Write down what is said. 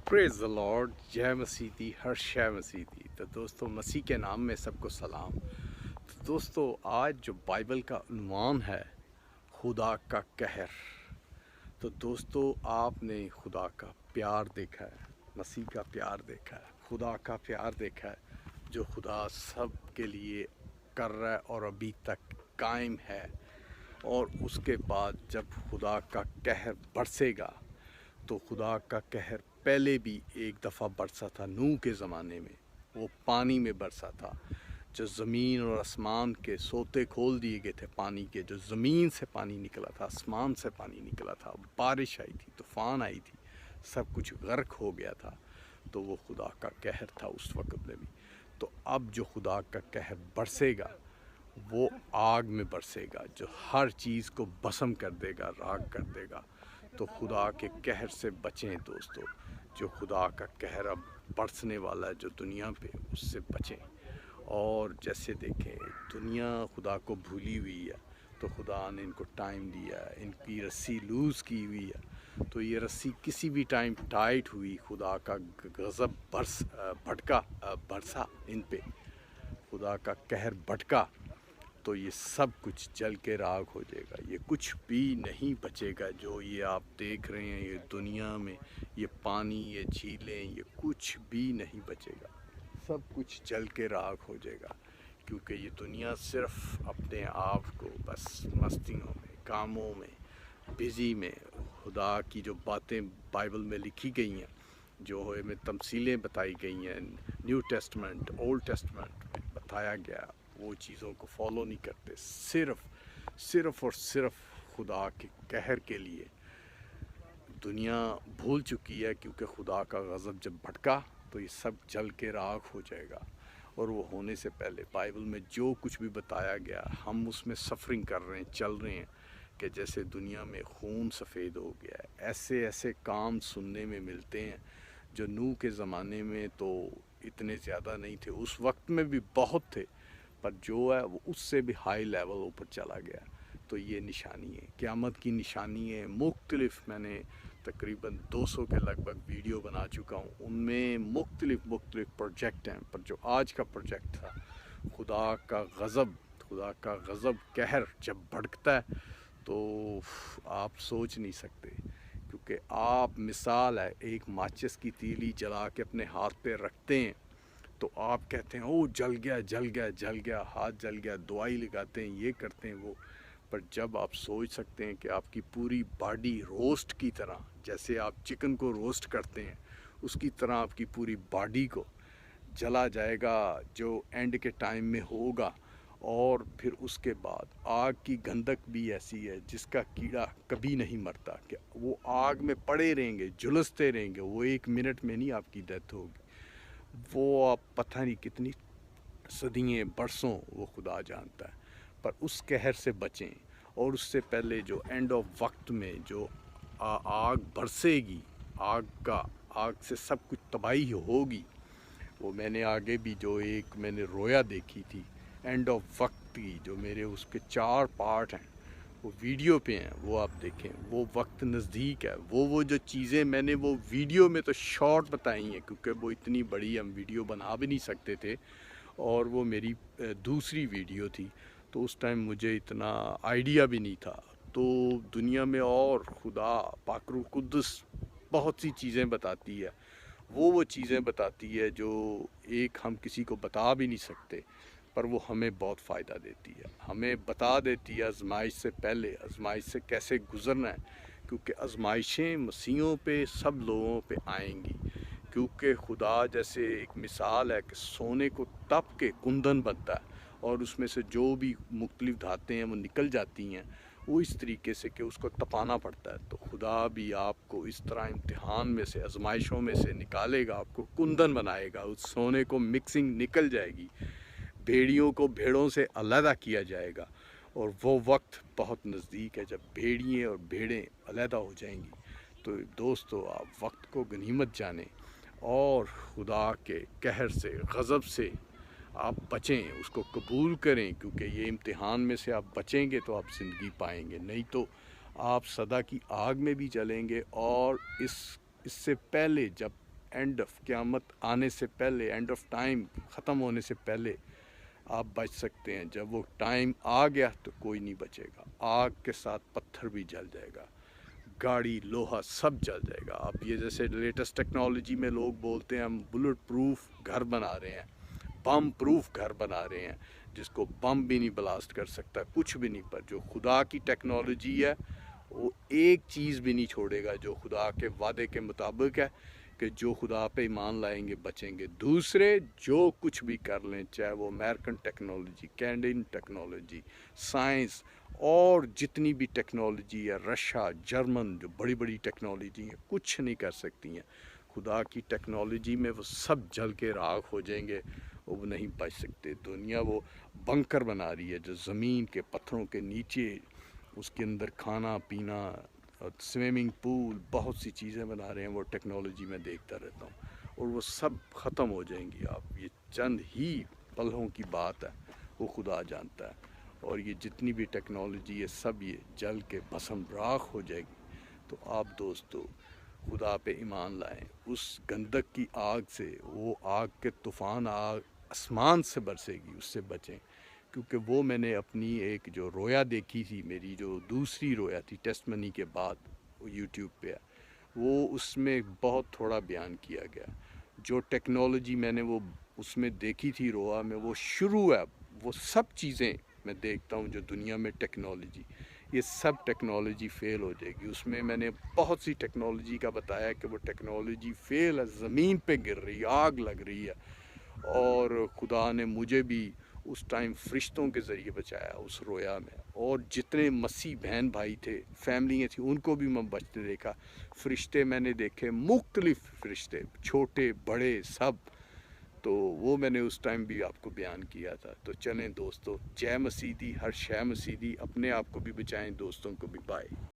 Praise the Lord. जय मसीह दी, हर शय मसीह दी। तो दोस्तों, मसीह के नाम में सबको सलाम। तो दोस्तों, आज जो बाइबल का उन्वान है, खुदा का कहर। तो दोस्तों, आपने खुदा का प्यार देखा है, मसीह का प्यार देखा है, खुदा का प्यार देखा है, जो खुदा सब के लिए कर रहा है और अभी तक कायम है। और उसके बाद जब खुदा का कहर बरसेगा, तो खुदा का कहर पहले भी एक दफ़ा बरसा था नूह के ज़माने में। वो पानी में बरसा था, जो ज़मीन और आसमान के सोते खोल दिए गए थे पानी के, जो ज़मीन से पानी निकला था, आसमान से पानी निकला था, बारिश आई थी, तूफ़ान आई थी, सब कुछ गर्क हो गया था। तो वो खुदा का कहर था उस वक़्त में भी। तो अब जो खुदा का कहर बरसेगा, वो आग में बरसेगा, जो हर चीज़ को भस्म कर देगा, राख कर देगा। तो खुदा के कहर से बचें दोस्तों। जो खुदा का कहर अब बरसने वाला है जो दुनिया पे, उससे बचें। और जैसे देखें, दुनिया खुदा को भूली हुई है, तो खुदा ने इनको टाइम दिया है, इनकी रस्सी लूज़ की हुई है। तो ये रस्सी किसी भी टाइम टाइट हुई, खुदा का गज़ब बरसा इन पे, खुदा का कहर भटका, तो ये सब कुछ जल के राख हो जाएगा। ये कुछ भी नहीं बचेगा। जो ये आप देख रहे हैं, ये दुनिया में, ये पानी, ये झीलें, ये कुछ भी नहीं बचेगा। सब कुछ जल के राख हो जाएगा। क्योंकि ये दुनिया सिर्फ अपने आप को बस मस्तियों में, कामों में, बिज़ी में, खुदा की जो बातें बाइबल में लिखी गई हैं, जो हमें तमसीलें बताई गई हैं, न्यू टेस्टमेंट, ओल्ड टेस्टमेंट में बताया गया, वो चीज़ों को फॉलो नहीं करते। सिर्फ़ और सिर्फ खुदा के कहर के लिए दुनिया भूल चुकी है। क्योंकि खुदा का गज़ब जब भड़का, तो ये सब जल के राख हो जाएगा। और वो होने से पहले बाइबल में जो कुछ भी बताया गया, हम उसमें सफ़रिंग कर रहे हैं, चल रहे हैं। कि जैसे दुनिया में खून सफ़ेद हो गया है, ऐसे ऐसे काम सुनने में मिलते हैं जो नूह के ज़माने में तो इतने ज़्यादा नहीं थे। उस वक्त में भी बहुत थे, पर जो है वो उससे भी हाई लेवल ऊपर चला गया। तो ये निशानी है, क़यामत की निशानी है। मुख्तलिफ़, मैंने तकरीबन 200 के लगभग वीडियो बना चुका हूँ, उनमें मुख्तलिफ़ प्रोजेक्ट हैं। पर जो आज का प्रोजेक्ट था, खुदा का गज़ब कहर जब भड़कता है, तो आप सोच नहीं सकते। क्योंकि आप, मिसाल है, एक माचिस की तीली जला के अपने हाथ पे रखते हैं, तो आप कहते हैं ओ जल गया जल गया जल गया, हाथ जल गया, दवाई लगाते हैं, ये करते हैं वो। पर जब आप सोच सकते हैं कि आपकी पूरी बॉडी रोस्ट की तरह, जैसे आप चिकन को रोस्ट करते हैं, उसकी तरह आपकी पूरी बॉडी को जला जाएगा, जो एंड के टाइम में होगा। और फिर उसके बाद आग की गंधक भी ऐसी है जिसका कीड़ा कभी नहीं मरता, कि वो आग में पड़े रहेंगे, झुलसते रहेंगे, वो 1 मिनट में नहीं आपकी डेथ होगी। वो आप पता नहीं कितनी सदियों बरसों वो खुदा जानता है। पर उस कहर से बचें। और उससे पहले जो एंड ऑफ वक्त में जो आग बरसेगी, आग से सब कुछ तबाही होगी। वो मैंने आगे भी जो एक मैंने रोया देखी थी एंड ऑफ वक्त की, जो मेरे उसके 4 पार्ट हैं, वो वीडियो पे हैं, वो आप देखें। वो वक्त नज़दीक है। वो जो चीज़ें मैंने वो वीडियो में तो शॉर्ट बताई हैं, क्योंकि वो इतनी बड़ी हम वीडियो बना भी नहीं सकते थे। और वो मेरी दूसरी वीडियो थी, तो उस टाइम मुझे इतना आइडिया भी नहीं था। तो दुनिया में और खुदा पाक रूह कुद्दुस बहुत सी चीज़ें बताती है। वो चीज़ें बताती है जो एक हम किसी को बता भी नहीं सकते, पर वो हमें बहुत फ़ायदा देती है। हमें बता देती है आजमाइश से पहले, आजमाइश से कैसे गुज़रना है। क्योंकि आजमाइशें मसीहों पे, सब लोगों पे आएंगी। क्योंकि खुदा, जैसे एक मिसाल है कि सोने को तप के कुंदन बनता है, और उसमें से जो भी मुख्तलिफ़ धातें हैं वो निकल जाती हैं, वो इस तरीके से कि उसको तपाना पड़ता है। तो खुदा भी आपको इस तरह इम्तिहान में से, आजमाइशों में से निकालेगा, आपको कुंदन बनाएगा। उस सोने को मिक्सिंग निकल जाएगी, भेड़ियों को भेड़ों से अलहदा किया जाएगा। और वो वक्त बहुत नज़दीक है जब भेड़िए और भेड़ें अलहदा हो जाएंगी। तो दोस्तों, आप वक्त को गनीमत जानें और खुदा के कहर से, गज़ब से आप बचें, उसको कबूल करें। क्योंकि ये इम्तिहान में से आप बचेंगे तो आप ज़िंदगी पाएंगे, नहीं तो आप सदा की आग में भी जलेंगे। और इससे पहले जब اینڈ آف قیامت آنے سے پہلے، اینڈ آف ٹائم ختم ہونے سے پہلے آپ بچ سکتے ہیں. جب وہ ٹائم آ گیا تو کوئی نہیں بچے گا. آگ کے ساتھ پتھر بھی جل جائے گا، گاڑی لوہا سب جل جائے گا. اب یہ جیسے لیٹسٹ ٹیکنالوجی میں لوگ بولتے ہیں ہم بلٹ پروف گھر بنا رہے ہیں، بم پروف گھر بنا رہے ہیں، جس کو بم بھی نہیں بلاسٹ کر سکتا، کچھ بھی نہیں. پر جو خدا کی ٹیکنالوجی ہے وہ ایک چیز بھی نہیں چھوڑے گا جو خدا کے وعدے کے مطابق ہے کہ جو خدا پہ ایمان لائیں گے بچیں گے. دوسرے جو کچھ بھی کر لیں، چاہے وہ American technology, Canadian technology, science اور جتنی بھی ٹیکنالوجی ہے، رشیا، جرمن، جو بڑی بڑی ٹیکنالوجی ہیں، کچھ نہیں کر سکتی ہیں خدا کی ٹیکنالوجی میں. وہ سب جل کے راکھ ہو جائیں گے، وہ نہیں بچ سکتے. دنیا وہ بنکر بنا رہی ہے جو زمین کے پتھروں کے نیچے، اس کے اندر کھانا پینا اور سوئمنگ پول، بہت سی چیزیں بنا رہے ہیں. وہ ٹیکنالوجی میں دیکھتا رہتا ہوں اور وہ سب ختم ہو جائیں گی. آپ یہ چند ہی پلوں کی بات ہے، وہ خدا جانتا ہے. اور یہ جتنی بھی ٹیکنالوجی ہے سب یہ جل کے بھسم راکھ ہو جائے گی. تو آپ دوستو خدا پہ ایمان لائیں. اس گندک کی آگ سے، وہ آگ کے طوفان آگ آسمان سے برسے گی، اس سے بچیں. کیونکہ وہ میں نے اپنی ایک جو رویا دیکھی تھی، میری جو دوسری رویا تھی ٹیسٹ منی کے بعد، وہ یوٹیوب پہ ہے، وہ اس میں بہت تھوڑا بیان کیا گیا. جو ٹیکنالوجی میں نے وہ اس میں دیکھی تھی رویا میں، وہ شروع ہے. وہ سب چیزیں میں دیکھتا ہوں جو دنیا میں ٹیکنالوجی، یہ سب ٹیکنالوجی فیل ہو جائے گی. اس میں نے بہت سی ٹیکنالوجی کا بتایا کہ وہ ٹیکنالوجی فیل ہے، زمین پہ گر رہی ہے، آگ لگ رہی ہے. اور خدا نے مجھے بھی اس ٹائم فرشتوں کے ذریعے بچایا اس رویا میں. اور جتنے مسیح بہن بھائی تھے، فیملیاں تھیں، ان کو بھی میں بچتے دیکھا. فرشتے میں نے دیکھے، مختلف فرشتے، چھوٹے بڑے سب. تو وہ میں نے اس ٹائم بھی آپ کو بیان کیا تھا. تو چلیں دوستو، جے مسیح دی، ہر شے مسیح دی. اپنے آپ کو بھی بچائیں، دوستوں کو بھی. بائے.